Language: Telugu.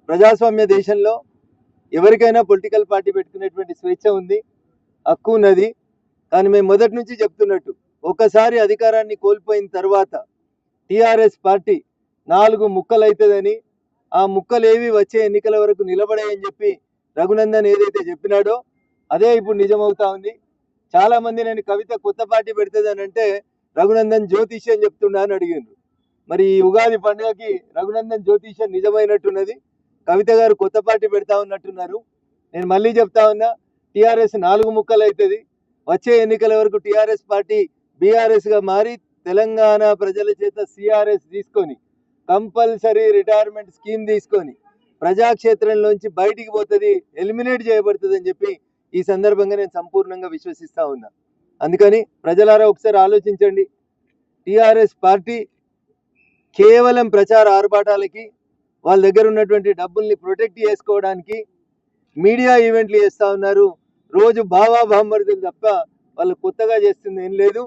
ప్రజాస్వామ్య దేశంలో ఎవరికైనా పొలిటికల్ పార్టీ పెట్టుకునేటువంటి స్వేచ్ఛ ఉంది, హక్కు ఉన్నది. కానీ మేము మొదటి నుంచి చెప్తున్నట్టు ఒకసారి అధికారాన్ని కోల్పోయిన తర్వాత టీఆర్ఎస్ పార్టీ 4 ముక్కలైతుందని, ఆ ముక్కలేవి వచ్చే ఎన్నికల వరకు నిలబడాయని చెప్పి రఘునందన్ ఏదైతే చెప్పినాడో అదే ఇప్పుడు నిజమవుతా ఉంది. చాలామంది నేను కవిత కొత్త పార్టీ పెడుతుందని అంటే రఘునందన్ జ్యోతిష్యం చెప్తున్నా అని అడిగిండ్రు. మరి ఈ ఉగాది పండుగకి రఘునందన్ జ్యోతిష్యం నిజమైనట్టున్నది, కవిత గారు కొత్త పార్టీ పెడతా ఉన్నట్టున్నారు. నేను మళ్ళీ చెప్తా ఉన్నా, టీఆర్ఎస్ 4 ముక్కలు అవుతుంది. వచ్చే ఎన్నికల వరకు టీఆర్ఎస్ పార్టీ బీఆర్ఎస్గా మారి తెలంగాణ ప్రజల చేత సిఆర్ఎస్ తీసుకొని కంపల్సరీ రిటైర్మెంట్ స్కీమ్ తీసుకొని ప్రజాక్షేత్రంలోంచి బయటికి పోతుంది, ఎలిమినేట్ చేయబడుతుంది అని చెప్పి ఈ సందర్భంగా నేను సంపూర్ణంగా విశ్వసిస్తా ఉన్నా. అందుకని ప్రజలారా ఒకసారి ఆలోచించండి. టీఆర్ఎస్ పార్టీ కేవలం ప్రచార ఆర్భాటాలకి, వాళ్ళ దగ్గర ఉన్నటువంటి డబ్బుల్ని ప్రొటెక్ట్ చేసుకోవడానికి మీడియా ఈవెంట్లు చేస్తూ ఉన్నారు. రోజు బావా బామ్మర్దులు తప్ప వాళ్ళు కొత్తగా చేస్తుంది ఏం లేదు.